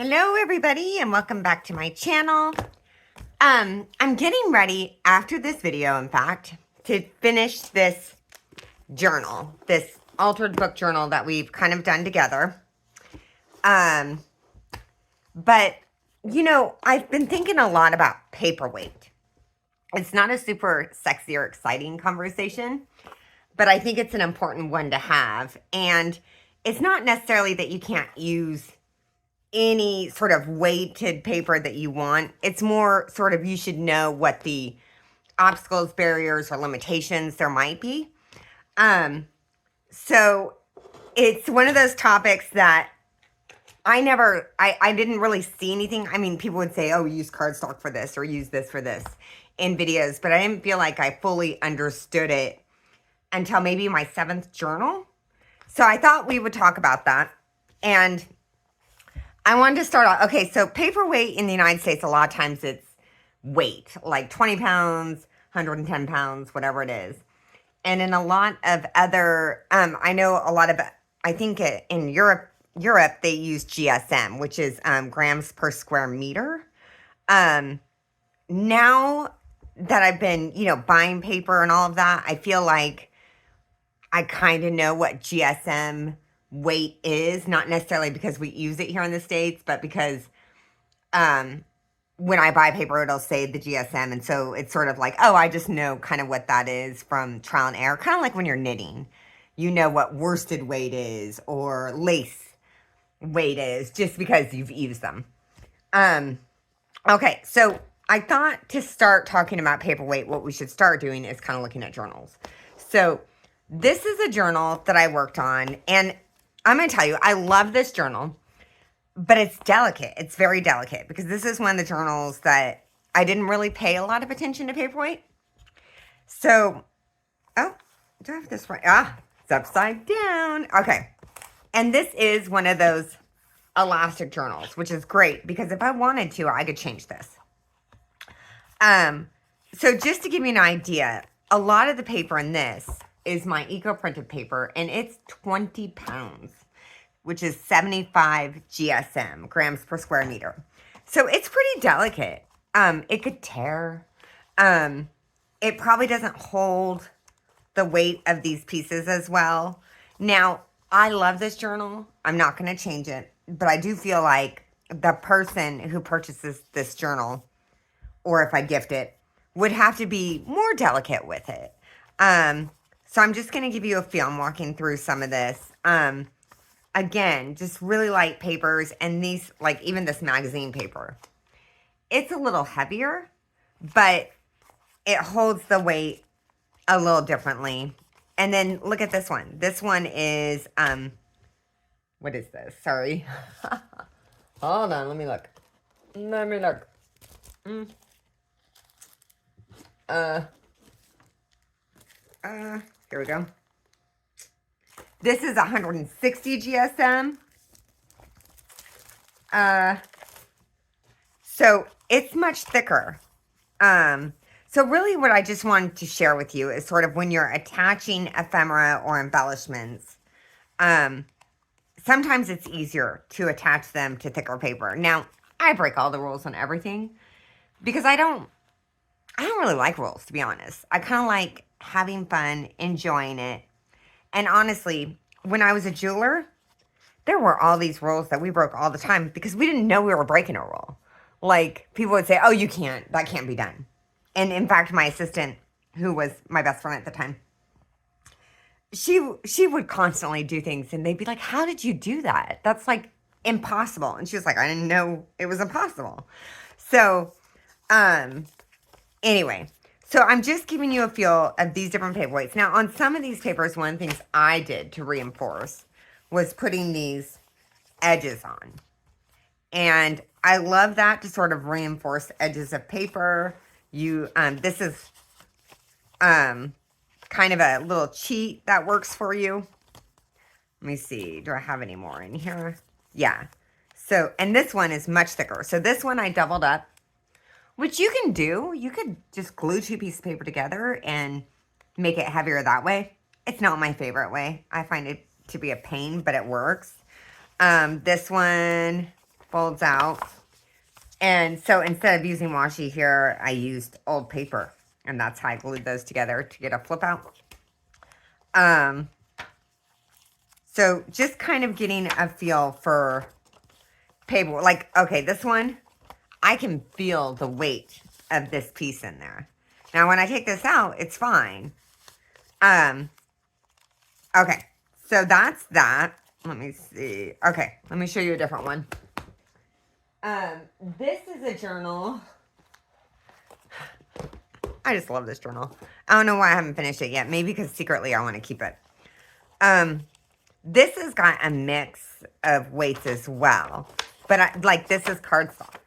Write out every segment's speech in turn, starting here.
Hello everybody and welcome back to my channel. I'm getting ready after this video, in fact, to finish this journal, this altered book journal that we've kind of done together. But you know, I've been thinking a lot about paperweight. It's not a super sexy or exciting conversation, but I think it's an important one to have. And it's not necessarily that you can't use any sort of weighted paper that you want. It's more sort of you should know what the obstacles, barriers, or limitations there might be. So it's one of those topics that I didn't really see anything. I mean, people would say, oh, use cardstock for this or use this for this in videos, but I didn't feel like I fully understood it until maybe my 7th journal. So I thought we would talk about that. And I wanted to start off. Okay, so paperweight in the United States, a lot of times it's weight, like 20 pounds, 110 pounds, whatever it is. And in a lot of other, I know a lot of, I think in Europe they use GSM, which is grams per square meter. Now that I've been, buying paper and all of that, I feel like I kind of know what GSM weight is, not necessarily because we use it here in the States, but because when I buy paper, it'll say the GSM. And so it's sort of like, oh, I just know kind of what that is from trial and error. Kind of like when you're knitting, you know what worsted weight is or lace weight is just because you've used them. Okay, so I thought to start talking about paperweight, what we should start doing is kind of looking at journals. So this is a journal that I worked on, and I'm going to tell you, I love this journal, but it's delicate. It's very delicate because this is one of the journals that I didn't really pay a lot of attention to paperweight. So, oh, do I have this right? Ah, it's upside down. Okay. And this is one of those elastic journals, which is great because if I wanted to, I could change this. So just to give you an idea, a lot of the paper in this is my eco-printed paper, and it's 20 pounds, which is 75 GSM, grams per square meter. So it's pretty delicate. It could tear. It probably doesn't hold the weight of these pieces as well. Now, I love this journal. I'm not going to change it, but I do feel like the person who purchases this journal, or if I gift it, would have to be more delicate with it. So I'm just going to give you a feel. I'm walking through some of this. Again, just really light papers, and these, like even this magazine paper, it's a little heavier, but it holds the weight a little differently. And then look at this one. This one is, what is this? Sorry. Hold on, let me look. Here we go. This is 160 GSM. So it's much thicker. So really what I just wanted to share with you is sort of when you're attaching ephemera or embellishments, sometimes it's easier to attach them to thicker paper. Now, I break all the rules on everything because I don't really like rules, to be honest. I kind of like having fun, enjoying it. And honestly, when I was a jeweler, there were all these rules that we broke all the time because we didn't know we were breaking a rule. Like, people would say, oh, you can't, that can't be done. And in fact, my assistant, who was my best friend at the time, she would constantly do things and they'd be like, how did you do that? That's like impossible. And she was like, I didn't know it was impossible. So, anyway, so I'm just giving you a feel of these different paperweights. Now, on some of these papers, one of the things I did to reinforce was putting these edges on. And I love that to sort of reinforce edges of paper. This is kind of a little cheat that works for you. Let me see. Do I have any more in here? Yeah. So, and this one is much thicker. So this one I doubled up, which you can do. You could just glue 2 pieces of paper together and make it heavier that way. It's not my favorite way. I find it to be a pain, but it works. This one, folds out. And so instead of using washi here, I used old paper. And that's how I glued those together to get a flip out. So just kind of getting a feel for paper. Like, okay, this one, I can feel the weight of this piece in there. Now, when I take this out, it's fine. Okay, so that's that. Let me see. Okay, let me show you a different one. This is a journal. I just love this journal. I don't know why I haven't finished it yet. Maybe because secretly I want to keep it. This has got a mix of weights as well. But like this is cardstock.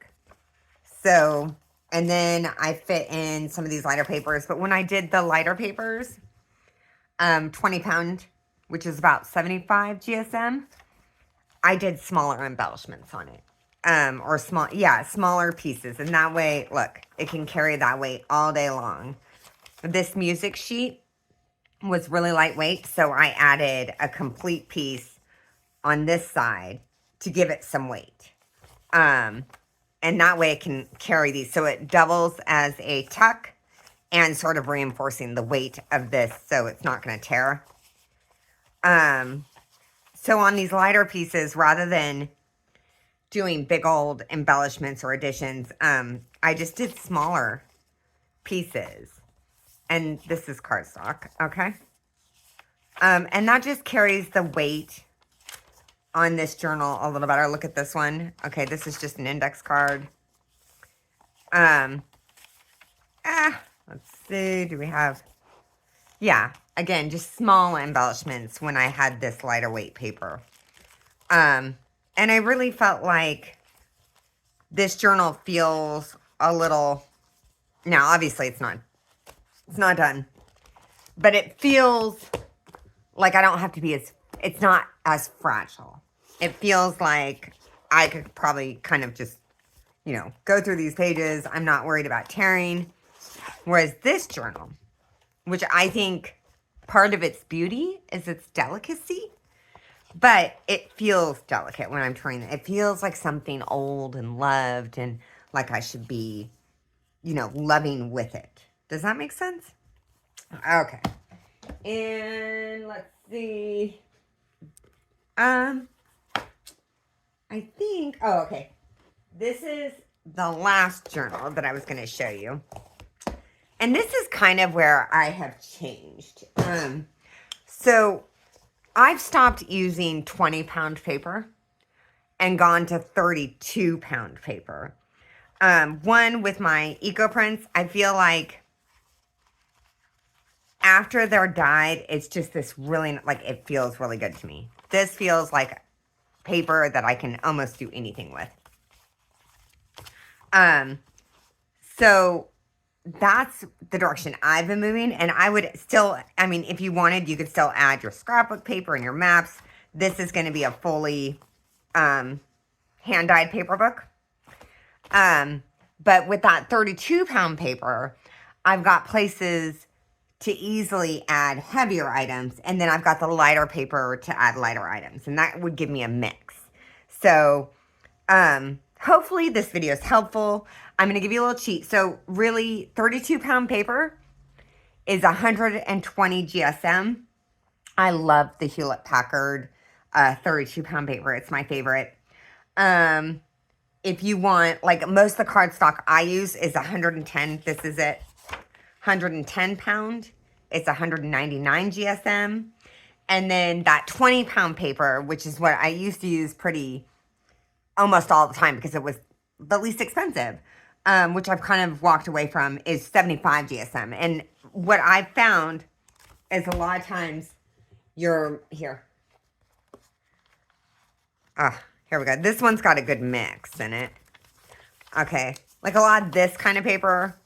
So, and then I fit in some of these lighter papers. But when I did the lighter papers, 20 pound, which is about 75 GSM, I did smaller embellishments on it. Or smaller pieces. And that way, look, it can carry that weight all day long. This music sheet was really lightweight, so I added a complete piece on this side to give it some weight. And that way it can carry these. So it doubles as a tuck and sort of reinforcing the weight of this so it's not going to tear. So on these lighter pieces, rather than doing big old embellishments or additions, I just did smaller pieces. And this is cardstock, okay? And that just carries the weight on this journal a little better. Look at this one. Okay, this is just an index card. Let's see, do we have... Yeah, again, just small embellishments when I had this lighter weight paper. And I really felt like this journal feels a little... Now, obviously, it's not done. But it feels like I don't have to be as... It's not as fragile. It feels like I could probably kind of just, you know, go through these pages. I'm not worried about tearing. Whereas this journal, which I think part of its beauty is its delicacy, but it feels delicate when I'm trying it. It feels like something old and loved and like I should be, you know, loving with it. Does that make sense? Okay. And let's see. I think, oh, okay. This is the last journal that I was going to show you. And this is kind of where I have changed. So I've stopped using 20-pound paper and gone to 32-pound paper. One, with my eco prints, I feel like after they're dyed, it's just this really, like, it feels really good to me. This feels like paper that I can almost do anything with. So that's the direction I've been moving. And I would still, I mean, if you wanted, you could still add your scrapbook paper and your maps. This is going to be a fully hand-dyed paper book. But with that 32-pound paper, I've got places to easily add heavier items. And then I've got the lighter paper to add lighter items. And that would give me a mix. So, hopefully this video is helpful. I'm going to give you a little cheat. So really, 32-pound paper is 120 GSM. I love the Hewlett-Packard 32-pound paper. It's my favorite. If you want, like most of the cardstock I use is 110. This is it. 110 pound. It's 199 GSM. And then that 20-pound paper, which is what I used to use almost all the time because it was the least expensive, which I've kind of walked away from, is 75 GSM. And what I've found is a lot of times here we go. This one's got a good mix in it. Okay. Like a lot of this kind of paper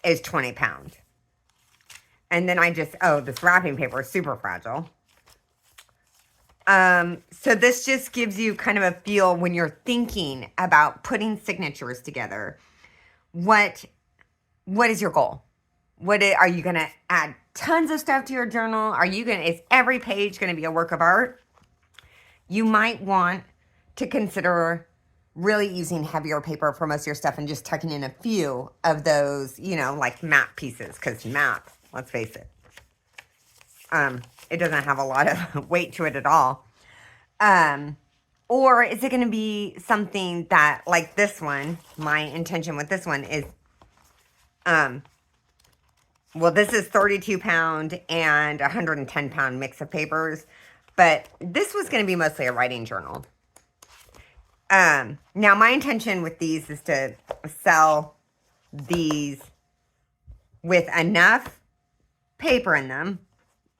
is 20 pound. And then this wrapping paper is super fragile. So this just gives you kind of a feel when you're thinking about putting signatures together. What is your goal? Are you going to add tons of stuff to your journal? Is every page going to be a work of art? You might want to consider really using heavier paper for most of your stuff and just tucking in a few of those, you know, like map pieces. Because map, let's face it, it doesn't have a lot of weight to it at all. Or is it going to be something that, like this one, my intention with this one is, well, this is 32 pound and 110 pound mix of papers, but this was going to be mostly a writing journal. Now my intention with these is to sell these with enough paper in them,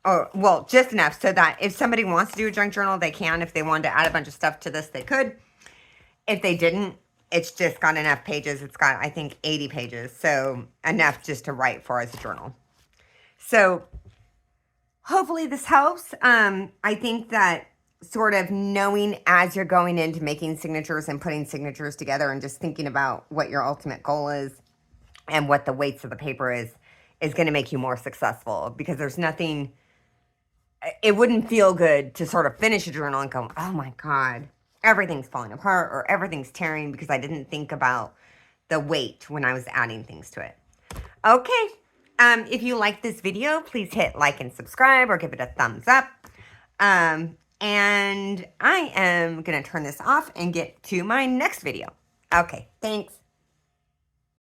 or, well, just enough so that if somebody wants to do a junk journal, they can. If they wanted to add a bunch of stuff to this, they could. If they didn't, it's just got enough pages. It's got, I think, 80 pages. So enough just to write for as a journal. So hopefully this helps. I think that sort of knowing as you're going into making signatures and putting signatures together and just thinking about what your ultimate goal is and what the weights of the paper is going to make you more successful, because there's nothing, it wouldn't feel good to sort of finish a journal and go, oh my God, everything's falling apart or everything's tearing because I didn't think about the weight when I was adding things to it. Okay. If you like this video, please hit like and subscribe or give it a thumbs up. And I am going to turn this off and get to my next video. Okay. Thanks.